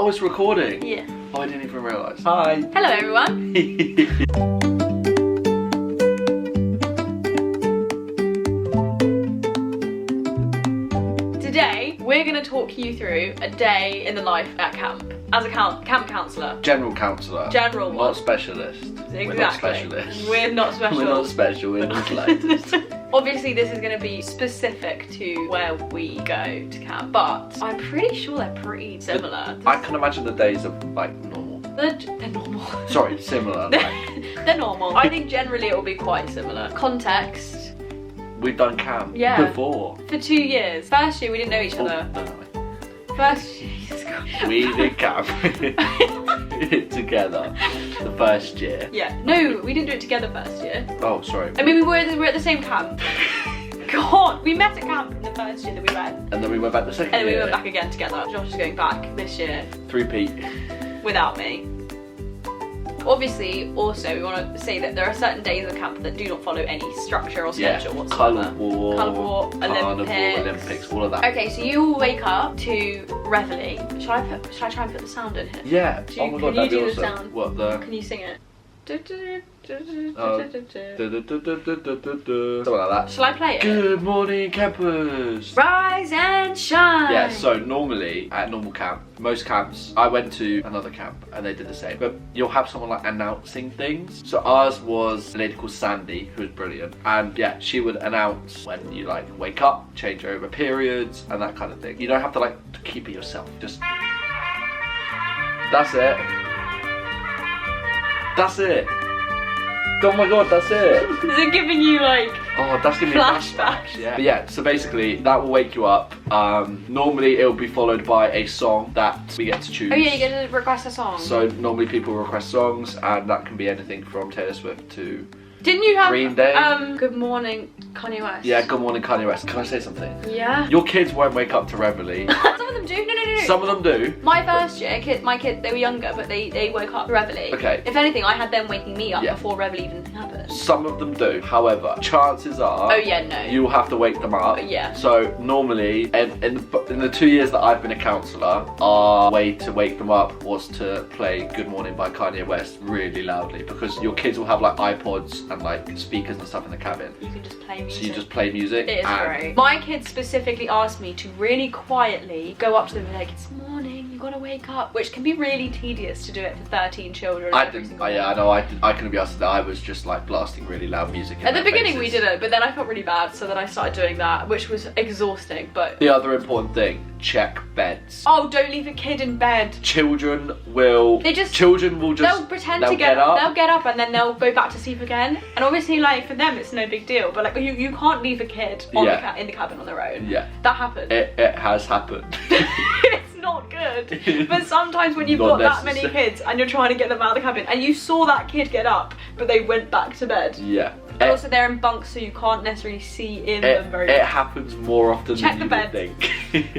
Oh, it's recording? Yeah. Oh, I didn't even realise. Hi. Hello everyone. Today, we're going to talk you through a day in the life at camp. As a camp counsellor. General counsellor. General one. Not specialist. Exactly. We're not specialists. We're not special. We're not special in the slightest. Obviously this is going to be specific to where we go to camp, but I'm pretty sure they're pretty similar. I can imagine the days are like normal. They're normal. Sorry, similar. They're normal. I think generally it will be quite similar. Context. We've done camp before. For 2 years. First year we didn't know each other. No. First year, Jesus Christ. We did camp together the first year. Yeah. No, we didn't do it together first year. Oh, sorry. I mean, we were at the same camp. God, we met at camp in the first year that we went. And then we went back the second year. And then we went back again together. Josh is going back this year. 3P. Without me. Obviously, also, we want to say that there are certain days of camp that do not follow any structure or schedule whatsoever. Colour War, Olympics, all of that. Okay, so you will wake up to reveille. Should I try and put the sound in here? Yeah. Oh my god, that'd be awesome. The sound? What the? Can you sing it? Something like that. Shall I play it? Good morning, campers. Rise and shine. Yeah, so normally at normal camp, most camps, I went to another camp and they did the same, but you'll have someone like announcing things. So ours was a lady called Sandy, who was brilliant, and yeah, she would announce when you like wake up, change over periods and that kind of thing. You don't have to like keep it yourself, just that's it. That's it. Oh my god, that's it. Is it giving you like that's giving me flashbacks? Yeah. But yeah, so basically that will wake you up. Normally it will be followed by a song that we get to choose. Oh yeah, you get to request a song. So normally people request songs and that can be anything from Taylor Swift to didn't you have Green Day? Good Morning Kanye West? Yeah, Good Morning Kanye West. Can I say something? Yeah. Your kids won't wake up to reveille. Some of them do. No. Some of them do. My first year, my kids, they were younger, but they woke up to reveille. Okay. If anything, I had them waking me up before reveille even happened. Some of them do. However, chances are you will have to wake them up. Yeah. So normally, in the 2 years that I've been a counsellor, our way to wake them up was to play Good Morning by Kanye West really loudly, because your kids will have like iPods and like speakers and stuff in the cabin. You can just play music. So you just play music. It is great. My kids specifically asked me to really quietly go up to them and be like, it's morning, you gotta wake up, which can be really tedious to do it for 13 children. I know. I couldn't be asked to that. I was just like blasting really loud music. At the beginning we did it, but then I felt really bad, so then I started doing that, which was exhausting. But the other important thing, check beds. Oh, don't leave a kid in bed. Children will they'll pretend to get up. They'll get up and then they'll go back to sleep again. And obviously, like, for them it's no big deal, but like you can't leave a kid in the cabin on their own. Yeah. That happened. It has happened. It's not good. But sometimes when you've got that many kids and you're trying to get them out of the cabin and you saw that kid get up but they went back to bed. Yeah. And also they're in bunks, so you can't necessarily see in them very much. It happens more often than you would think.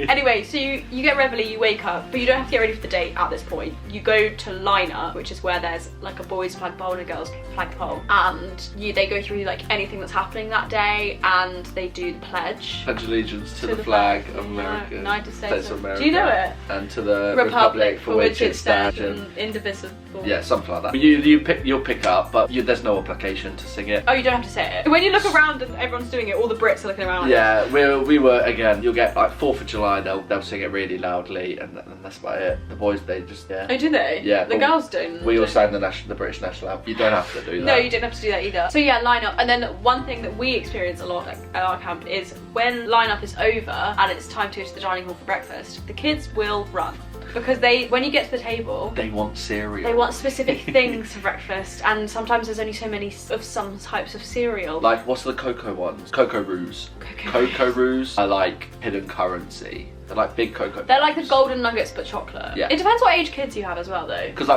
Anyway, so you get reveille, you wake up, but you don't have to get ready for the day at this point. You go to line up, which is where there's like a boys flag pole and a girls flag pole, and they go through like anything that's happening that day, and they do the pledge. Pledge allegiance to the flag of America, United States of America. Do you know it? And to the Republic for which it stands, indivisible. Yeah, something like that. You'll pick up, but there's no application to sing it. Oh, you don't have to say it. When you look around and everyone's doing it, all the Brits are looking around. Yeah, we were again. You'll get like 4th of July. They'll sing it really loudly, and that's about it. The boys, they just Oh, do they? Yeah. The girls don't. We all sang the British national anthem. You don't have to do that. No, you don't have to do that either. So yeah, line up. And then one thing that we experience a lot at our camp is when line up is over and it's time to go to the dining hall for breakfast, the kids will run. Because when you get to the table, they want cereal. They want specific things for breakfast, and sometimes there's only so many of some types of cereal. Like, what's the cocoa ones? Cocoa Roos. Cocoa Roos are like hidden currency. They're like big cocoa. They're like the golden nuggets but chocolate. Yeah. It depends what age kids you have as well though. Because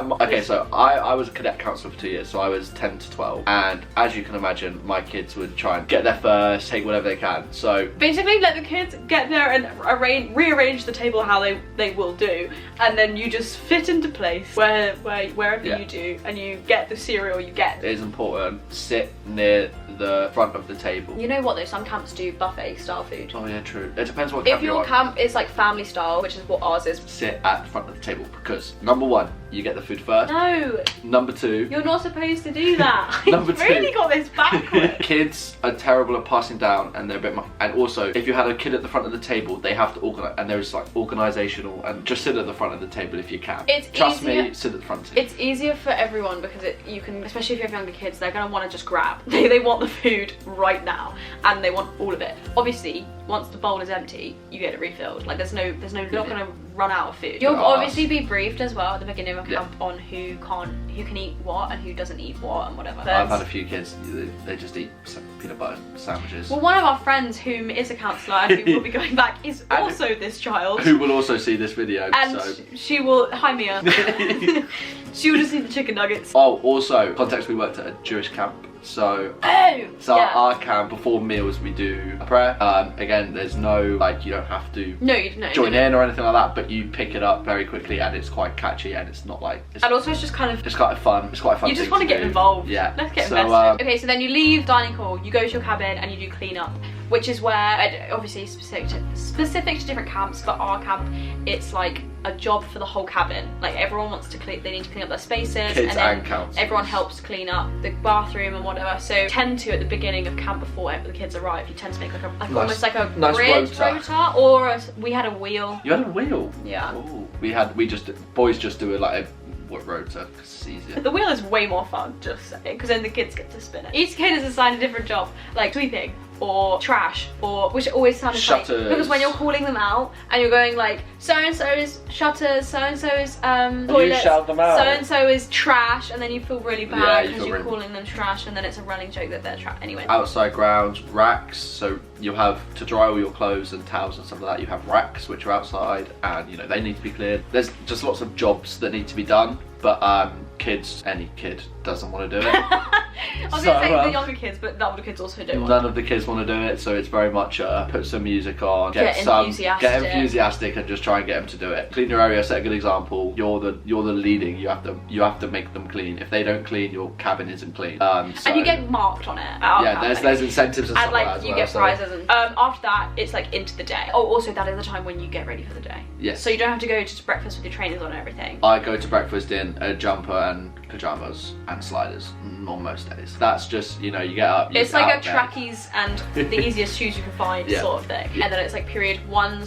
so I was a cadet counsellor for 2 years, so I was 10 to 12. And as you can imagine, my kids would try and get there first, take whatever they can. So basically let the kids get there and rearrange the table how they will do. And then you just fit into place wherever you do, and you get the cereal you get. It is important, sit near the front of the table. You know what though, some camps do buffet style food. Oh yeah, true. It depends what camp If your camp is like family style, which is what ours is. Sit at the front of the table because number one, you get the food first. No. Number two, you're not supposed to do that. Number I've two. really got this backwards. Kids are terrible at passing down and they're a bit and also if you had a kid at the front of the table, they have to organise, and there's like organisational, and just sit at the front of the table if you can. Trust me, sit at the front too. It's easier for everyone because you can, especially if you have younger kids, they're going to want to just grab. They want the food right now and they want all of it. Obviously, once the bowl is empty, you get it refilled. Like you're not going to run out of food. You'll obviously be briefed as well at the beginning of camp on who can eat what and who doesn't eat what and whatever. I've had a few kids, they just eat peanut butter sandwiches. Well, one of our friends whom is a counsellor and who will be going back is also this child. Who will also see this video. And so. she will, hi Mia. She will just eat the chicken nuggets. Oh, also, context, we worked at a Jewish camp. So our camp, before meals we do a prayer. Again, there's no like, you don't have to join in or anything like that, but you pick it up very quickly and it's quite catchy and it's not like and also it's just kind of, it's quite fun. It's quite fun. You just want to get involved. Yeah, let's get invested. Okay, so then you leave dining hall, you go to your cabin and you do clean up, which is where obviously specific to different camps, but our camp, it's like a job for the whole cabin. Like everyone wants to clean, they need to clean up their spaces, kids and counselors. Everyone helps clean up the bathroom and whatever. So tend to at the beginning of camp before the kids arrive, you tend to make like almost like a grid rota, or we had a wheel. You had a wheel? Yeah. Ooh, boys just do it like a rota because it's easier. The wheel is way more fun, just saying, because then the kids get to spin it. Each kid is assigned a different job, like sweeping or trash, or which always sounds funny because when you're calling them out and you're going like so and so is shutters, so and so is toilets, shout them out. so and so is trash, and then you feel really bad because you're calling them trash, and then it's a running joke that they're trash anyway. Outside grounds, racks, so you have to dry all your clothes and towels and stuff like that. You have racks which are outside, and you know they need to be cleared. There's just lots of jobs that need to be done, but any kid doesn't want to do it. I was going to say the younger kids, but the older kids also don't want None of the kids want to do it, so it's very much put some music on, get enthusiastic and just try and get them to do it. Clean your area, set a good example. You're the leading, you have to make them clean. If they don't clean, your cabin isn't clean. And you get marked on it. There's incentives and stuff like that as you get prizes and after that it's like into the day. Oh, also that is the time when you get ready for the day. Yes. So you don't have to go to breakfast with your trainers on and everything. I go to breakfast in a jumper and pyjamas and sliders on most days. That's just, you get up. It's like a trackies and the easiest shoes you can find sort of thing. Yeah. And then it's like period 1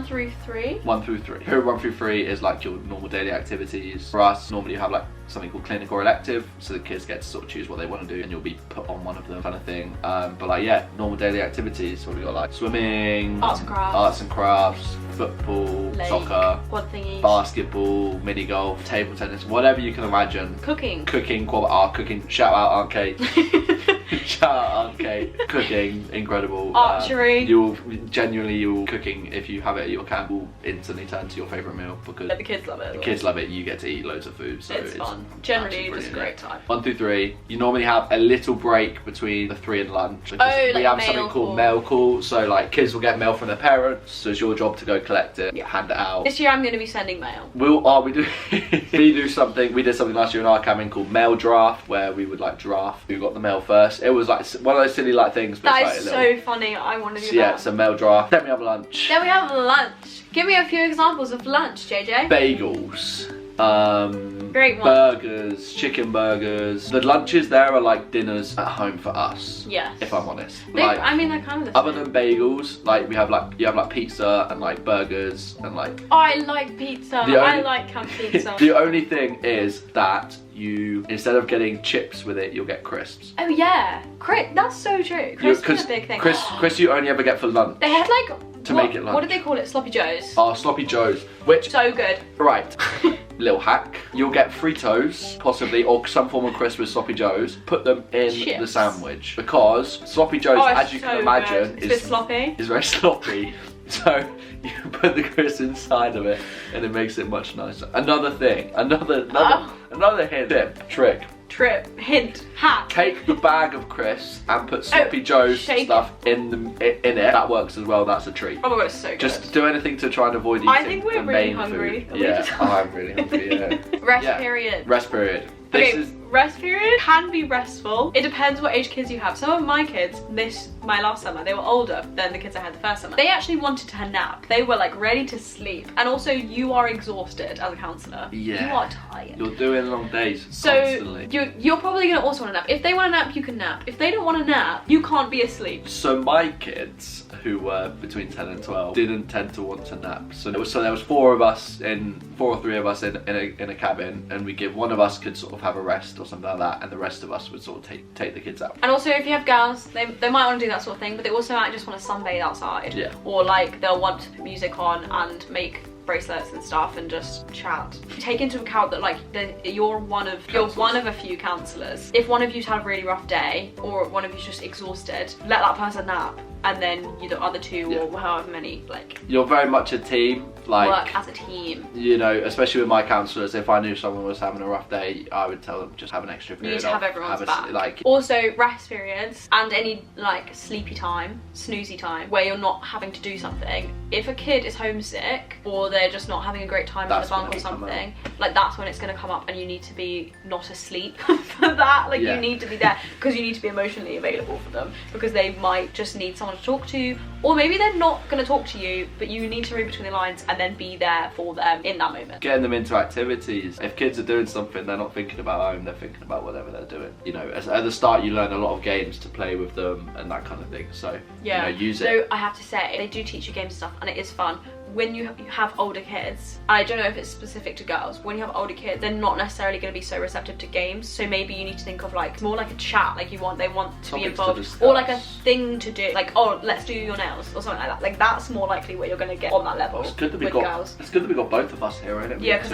through 3. 1 through 3. Period 1 through 3 is like your normal daily activities. For us, normally you have like something called clinic or elective, so the kids get to sort of choose what they want to do and you'll be put on one of them kind of thing. But like normal daily activities, what we got like swimming, arts and crafts, football, soccer, quad thingies, basketball, mini golf, table tennis, whatever you can imagine. Cooking, cooking, shout out Aunt Kate. Shout out Aunt Kate. Cooking, incredible. Archery. You'll cooking, if you have it at your camp, will instantly turn to your favourite meal because the kids love it. The kids love it. You get to eat loads of food, so it's fun. Generally, just a great time. 1 through 3. You normally have a little break between the 3 and lunch. We have something called mail call. So like kids will get mail from their parents. So it's your job to go collect it, hand it out. This year I'm going to be sending mail. We did something last year in our cabin called mail draft, where we would like draft who got the mail first. It was like one of those silly like things. But that is so funny. I want to do that. Yeah, so mail draft. Then we have lunch. Give me a few examples of lunch, JJ. Bagels. Great one. Burgers, chicken burgers. The lunches there are like dinners at home for us. Yes. If I'm honest. They're kind of the other than bagels, like you have like pizza and like burgers and like. I like pizza. I like camp pizza. The only thing is that you, instead of getting chips with it, you'll get crisps. Oh yeah, that's so true. Crisps is a big thing. Crisps you only ever get for lunch. They had like. Make it lunch. What do they call it? Sloppy Joes. Oh, Sloppy Joes. Which so good. Right. Little hack. You'll get Fritos, possibly, or some form of crisp with Sloppy Joes. Put them in the sandwich because Sloppy Joes, as you can imagine, is very sloppy. So you put the crisp inside of it, and it makes it much nicer. Another thing. Another hint. Hint, hack. Take the bag of crisps and put Sloppy Joe's stuff in it. That works as well. That's a treat. Oh my god, it's so good. Just do anything to try and avoid eating the main food. Yeah, I'm really hungry. Yeah. Rest period. rest period can be restful. It depends what age kids you have. Some of my kids, my last summer, they were older than the kids I had the first summer. They actually wanted to nap. They were like ready to sleep. And also you are exhausted as a counsellor. Yeah. You are tired. You're doing long days constantly. You're probably gonna also want to nap. If they want to nap, you can nap. If they don't want to nap, you can't be asleep. So my kids, who were between 10 and 12, didn't tend to want to nap. So there was 4 or 3 of us in a cabin, and we give one of us could sort of have a rest or something like that, and the rest of us would sort of take the kids out. And also if you have girls, they might want to do that sort of thing, but they also might just want to sunbathe outside. Yeah. Or like they'll want to put music on and make bracelets and stuff and just chat. Take into account that like you're one of a few counsellors. If one of you's had a really rough day or one of you's just exhausted, let that person nap, and then the other 2 or however many, like, you're very much a team. Like, work as a team. You know, especially with my counsellors, if I knew someone was having a rough day, I would tell them just have an extra period. You need to have everyone's back. Also, rest periods and any like sleepy time, snoozy time, where you're not having to do something. If a kid is homesick or they're just not having a great time in the bunk or something, like that's when it's going to come up, and you need to be not asleep for that. Like you need to be there because you need to be emotionally available for them, because they might just need someone to talk to, or maybe they're not going to talk to you, but you need to read between the lines and then be there for them in that moment. Getting them into activities. If kids are doing something, they're not thinking about home, they're thinking about whatever they're doing. You know, at the start you learn a lot of games to play with them and that kind of thing. So, you know, use it. So I have to say, they do teach you game stuff and it is fun. When you have older kids, and I don't know if it's specific to girls, when you have older kids, they're not necessarily going to be so receptive to games, so maybe you need to think of like more like a chat, like they want to be involved, or like a thing to do, like, oh, let's do your nails or something like that. Like that's more likely where you're going to get on that level. It's good that girls. It's good that we got both of us here, isn't it? Yeah, because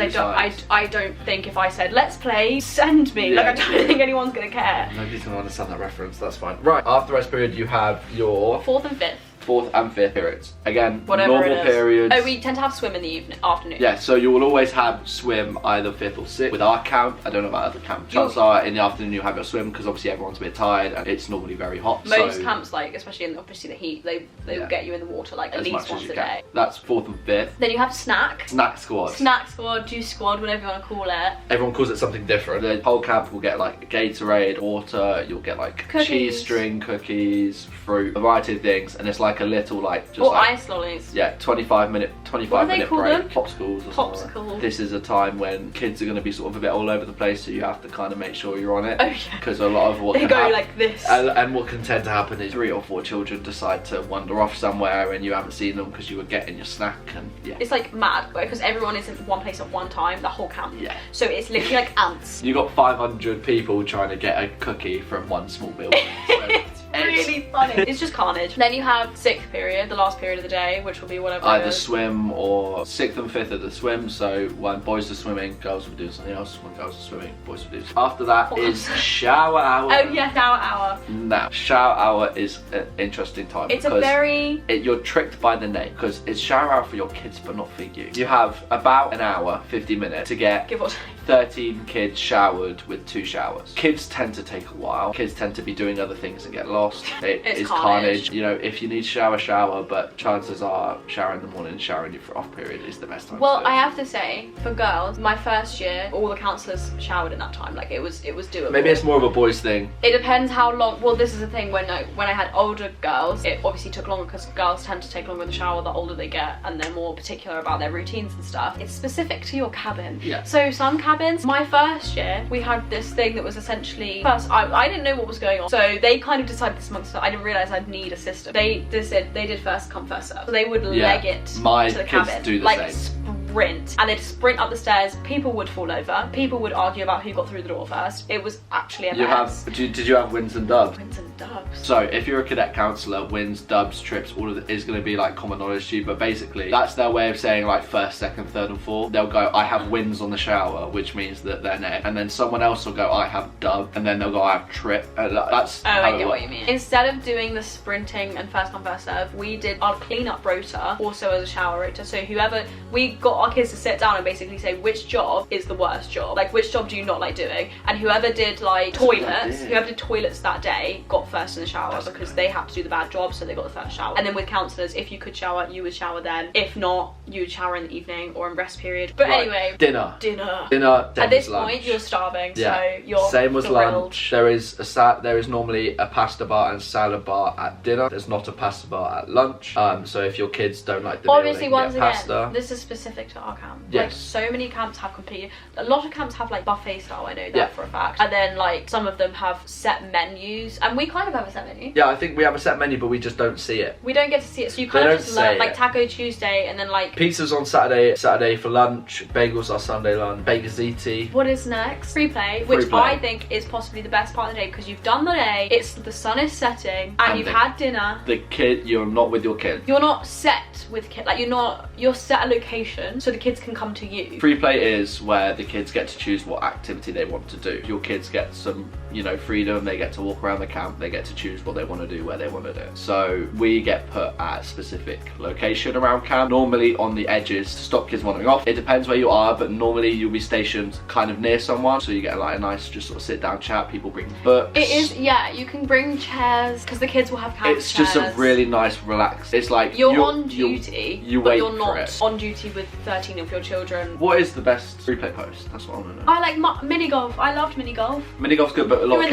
I don't think if I said let's play, send me, like I don't think anyone's going to care. Nobody's going to understand that reference. That's fine. Right, after rest period you have your 4th and 5th. 4th and 5th periods. Again, whatever normal periods. Oh, we tend to have swim in the afternoon. Yeah, so you will always have swim either 5th or 6th. With our camp, I don't know about other camps. Chances are in the afternoon you have your swim because obviously everyone's a bit tired and it's normally very hot. Most camps, like especially in obviously the heat, they will get you in the water like at least once a day. That's 4th and 5th. Then you have snack. Snack squad. Snack squad, juice squad, whatever you want to call it. Everyone calls it something different. The whole camp will get like Gatorade, water, you'll get like cheese string, cookies, fruit, a variety of things, and it's like a little like or like, ice lollies. Yeah, 25 minute break. Them? Popsicles or something. Popsicles. This is a time when kids are going to be sort of a bit all over the place, so you have to kind of make sure you're on it. Oh yeah. Because a lot of what they go like this. And what can tend to happen is 3 or 4 children decide to wander off somewhere and you haven't seen them because you were getting your snack, and it's like mad because everyone is in one place at one time, the whole camp. Yeah. So it's literally like ants. You got 500 people trying to get a cookie from one small building. So really funny. It's just carnage. Then you have 6th period, the last period of the day, which will be whatever. Either swim or 6th and 5th are the swim. So when boys are swimming, girls will be doing something else. When girls are swimming, boys will do something. After that is shower hour. Oh yeah, shower hour. Now, shower hour is an interesting time. It's you're tricked by the name because it's shower hour for your kids, but not for you. You have about an hour, 50 minutes to get give or take 13 kids showered with 2 showers. Kids tend to take a while. Kids tend to be doing other things and get lost. It's carnage. You know, if you need shower, but chances are shower in the morning, shower in your off period is the best time. Well, I have to say, for girls, my first year, all the counsellors showered in that time. Like it was doable. Maybe it's more of a boys thing. It depends how long. Well, this is the thing. When I had older girls, it obviously took longer because girls tend to take longer in the shower the older they get, and they're more particular about their routines and stuff. It's specific to your cabin. Yeah. So some cabins, my first year, we had this thing that was essentially first. I didn't know what was going on, so they kind of decided this amongst. I didn't realise I'd need a system. They did first come first serve. So they would leg it to the cabin, do the like same. sprint, and they'd sprint up the stairs. People would fall over. People would argue about who got through the door first. It was actually a mess. Did you have wins and dubs? Wins and dubs. So if you're a cadet counsellor, wins, dubs, trips, all of it is going to be like common knowledge to you, but basically that's their way of saying like first, second, third and fourth. They'll go, I have wins on the shower, which means that they're next, and then someone else will go, I have dub, and then they'll go, I have trip. That's I get what you mean. Instead of doing the sprinting and first come first serve, we did our clean up rota also as a shower rota. So whoever we got our kids to sit down and basically say which job is the worst job. Like, which job do you not like doing? And whoever did like toilets that day got first in the shower because they had to do the bad job, so they got the first shower. And then with counsellors, if you could shower, you would shower then. If not, you would shower in the evening or in rest period. But anyway, dinner. At this point, you're starving, so you're same as thrilled. lunch. There is normally a pasta bar and salad bar at dinner. There's not a pasta bar at lunch. So if your kids don't like the meal, they can once get again, pasta. this is specific to our camp. Yes. Like, so many camps have a lot of camps have like buffet style, I know that for a fact. And then like some of them have set menus, and we kind of have a set menu. Yeah, I think we have a set menu, but we just don't see it. We don't get to see it, so you kind of just learn like Taco Tuesday, and then like pizza's on Saturday for lunch. Bagels are Sunday lunch. Bagaziti. What is next? Free play, which I think is possibly the best part of the day, because you've done the day, the sun is setting, and you've had dinner. You're not with your kid. You're not set with kid, like you're set a location so the kids can come to you. Free play is where the kids get to choose what activity they want to do. Your kids get some, freedom. They get to walk around the camp. They get to choose what they want to do, where they want to do it. So we get put at a specific location around camp, normally on the edges to stop kids wandering off. It depends where you are, but normally you'll be stationed kind of near someone, so you get like a nice just sort of sit down chat. People bring books. It is, yeah, you can bring chairs because the kids will have camp It's chairs. just a really nice relaxed. It's like you're on duty, but you're not it. on duty with 13 of your children. What is the best free play post? That's what I want to know. I like mini golf. I loved mini golf. Mini golf's good, but a lot of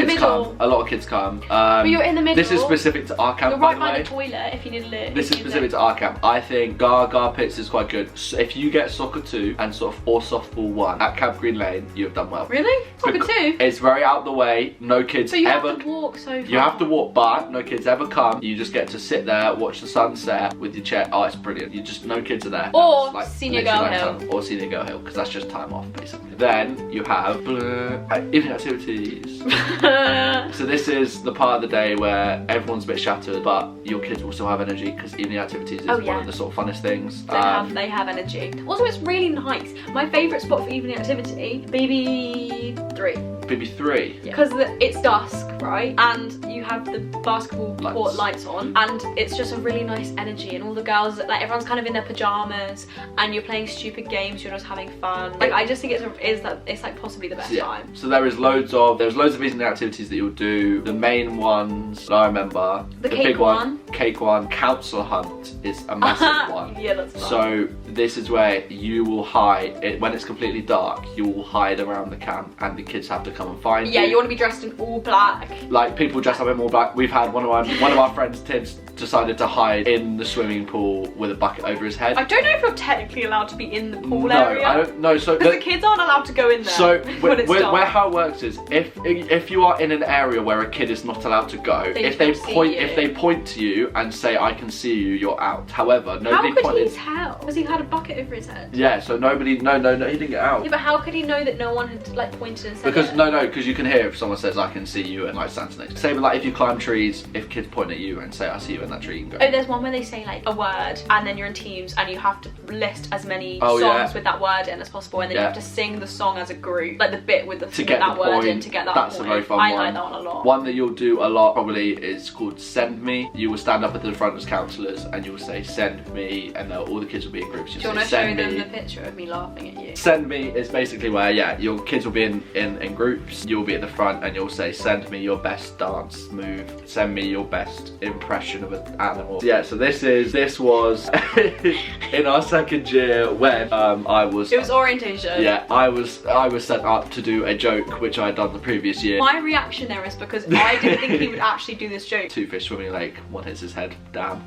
kids come. But you're in the middle. This is specific to our camp. You're right by the toilet if you need a lift. This is specific to our camp. I think Gar pits is quite good. So if you get soccer 2 and or softball 1 at Camp Green Lane, you have done well. Really? Soccer 2? It's very out the way. No kids so you ever. have to walk so far. You have to walk, but no kids ever come. You just get to sit there, watch the sunset with your chair. Oh, it's brilliant. No kids are there. Or like Senior Girl Hill. Or Senior Girl Hill, because that's just time off basically. Then you have evening activities. So this is the part of the day where everyone's a bit shattered, but your kids will still have energy, because evening activities is one of the sort of funnest things. They have energy. Also, it's really nice. My favourite spot for evening activity, BB3. BB3? Because it's dusk, right? And you have the basketball court lights on, and it's just a really nice energy, and all the girls, like everyone's kind of in their pyjamas, and you're playing stupid games, you're just having fun. Like, I just think it's like possibly the best time. So there's loads of evening activities that you'll do. The main ones that I remember, the big one, cake one, Counsellor hunt is a massive one. Yeah, that's fun. So this is where you will hide when it's completely dark. You will hide around the camp, and the kids have to come and find you. Yeah, you want to be dressed in all black. Like, people dress up in all black. We've had one of our friends, Tibbs, decided to hide in the swimming pool with a bucket over his head. I don't know if you're technically allowed to be in the pool No, area. I don't know. So because the kids aren't allowed to go in there. So where how it works is if you are in an area where a kid is not allowed to go, if they point to you and say I can see you, you're out. However, nobody how could pointed. he tell? Because he had a bucket over his head. Yeah, so nobody. No, he didn't get out. Yeah, but how could he know that no one had like pointed and said Because it? because you can hear if someone says I can see you and like stands next. Same with like if you climb trees, if kids point at you and say I see you in that tree, you can go. Oh, there's one where they say like a word, and then you're in teams, and you have to list as many songs with that word in as possible, and then you have to sing the song as a group, like the bit with that word in to get that point. That's a very fun one. I like that one a lot. One that you'll do a lot probably is called Send Me. You will stand up at the front as counsellors and you will say Send Me, and all the kids will be in groups. Do you want to show them the picture of me laughing at you? Send Me is basically where your kids will be in groups. You'll be at the front and you'll say Send me your best dance move. Send me your best impression of an animal. Yeah, so this was in our second year when I was. It was orientation. Yeah, I was set up to do a joke which I had done the previous year. My reaction there is because I didn't think he would actually do this joke. 2 fish swimming in a lake, one hits his head, damn.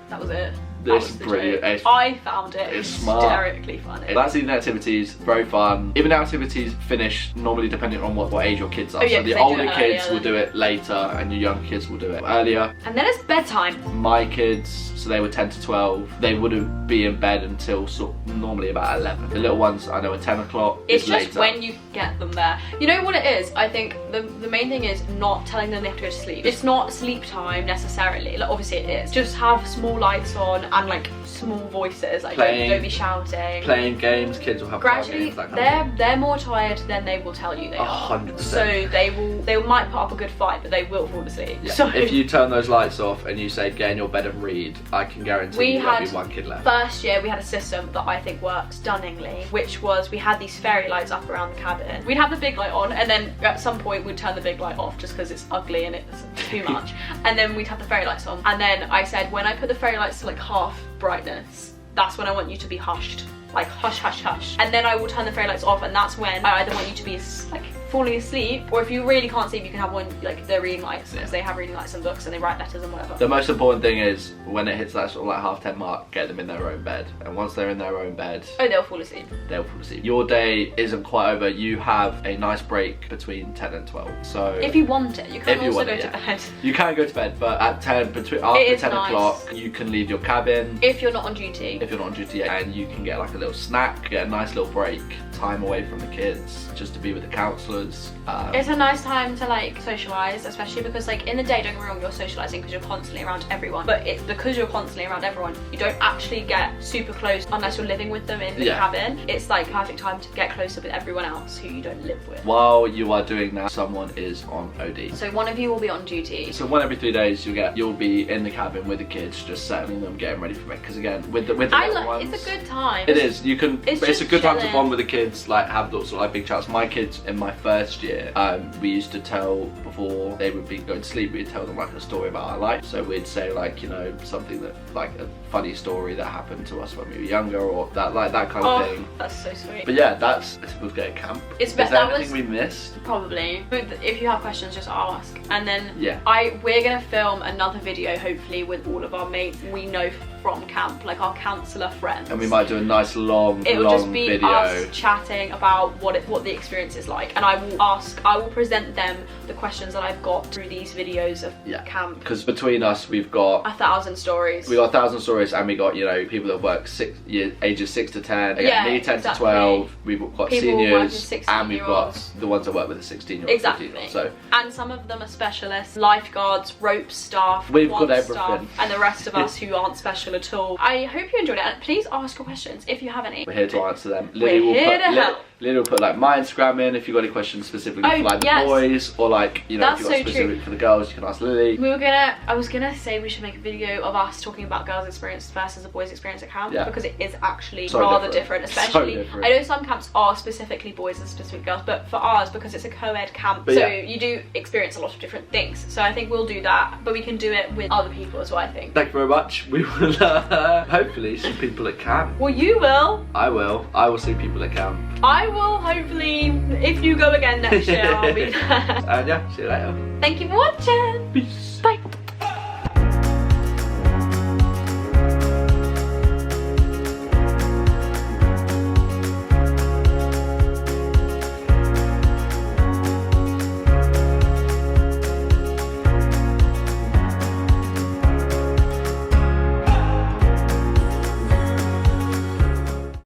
That was it. It's brilliant. I found it hysterically funny. That's evening activities, very fun. Evening activities finish normally depending on what age your kids are. Oh, yeah, so the older kids will do it later and your younger kids will do it earlier. And then it's bedtime. My kids, so they were 10 to 12, they wouldn't be in bed until normally about 11. The little ones I know are 10 o'clock. It's just later. When you get them there. You know what it is? I think the main thing is not telling them they have to go to sleep. It's not sleep time necessarily. Like, obviously it is. Just have small lights on and like small voices, like don't be shouting. Playing games, kids will have gradually games, that kind of they're more tired than they will tell you they are. 100%. So they might put up a good fight, but they will fall asleep. Yeah. So if you turn those lights off and you say get in your bed and read, I can guarantee there'll be one kid left. First year we had a system that I think worked stunningly, which was we had these fairy lights up around the cabin. We'd have the big light on, and then at some point we'd turn the big light off just because it's ugly and it's too much. And then we'd have the fairy lights on, and then I said when I put the fairy lights to like half brightness, that's when I want you to be hushed, like hush hush hush, and then I will turn the fairy lights off, and that's when I either want you to be like falling asleep, or if you really can't sleep you can have one like the reading lights, because they have reading lights and books and they write letters and whatever. The most important thing is when it hits that sort of like 10:30 mark, get them in their own bed, and once they're in their own bed, they'll fall asleep. Your day isn't quite over. You have a nice break between 10 and 12, so if you want it you can also go to bed. You can go to bed, but at 10 after 10 o'clock you can leave your cabin if you're not on duty, and you can get like a little snack, get a nice little break, time away from the kids, just to be with the counsellors. It's a nice time to like socialise, especially because like in the day, don't get me wrong, you're socialising because you're constantly around everyone, but it's because you're constantly around everyone you don't actually get super close unless you're living with them in the cabin. It's like perfect time to get closer with everyone else who you don't live with. While you are doing that, someone is on OD, so one of you will be on duty. So 1 every 3 days you'll be in the cabin with the kids, just settling them, getting ready for bed, because again with the little ones, it's a good time. It is. It's a good time to bond with the kids, like have those sort of like big chats. My kids in my first year, we used to tell, before they would be going to sleep, we'd tell them like a story about our life. So we'd say like, you know, something that like a funny story that happened to us when we were younger, or that kind of thing. That's so sweet. But yeah, that's a typical day at camp. Is there anything we missed? Probably. But if you have questions, just ask. And then yeah, we're gonna film another video hopefully with all of our mates we know from camp, like our counsellor friends. And we might do a nice long video. It'll just be us chatting about what the experience is like, and I will present them the questions that I've got through these videos of camp. Because between us we've got 1,000 stories. We got 1,000 stories, and we got, you know, people that work ages 6 to 10. Again, me 10 to 12. We've got people seniors, and we've got the ones that work with the 16-year-olds. Exactly. So, and some of them are specialists, lifeguards, rope staff. We've got everything. Staff, and the rest of us who aren't special at all. I hope you enjoyed it, and please ask your questions if you have any. We're here to answer them. We're here to help. Lily will put like my Instagram in if you've got any questions specifically for like the boys, or like, you know, if you've got specific for the girls, you can ask Lily. I was gonna say we should make a video of us talking about girls' experience versus the boys' experience at camp, because it is actually rather different. Especially, I know some camps are specifically boys and specific girls, but for ours, because it's a co-ed camp, so you do experience a lot of different things. So I think we'll do that, but we can do it with other people as well, I think. Thank you very much. We will hopefully see people at camp. Well, you will. I will see people at camp. I will, hopefully, if you go again next year, I'll be there. And yeah, see you later. Thank you for watching. Peace.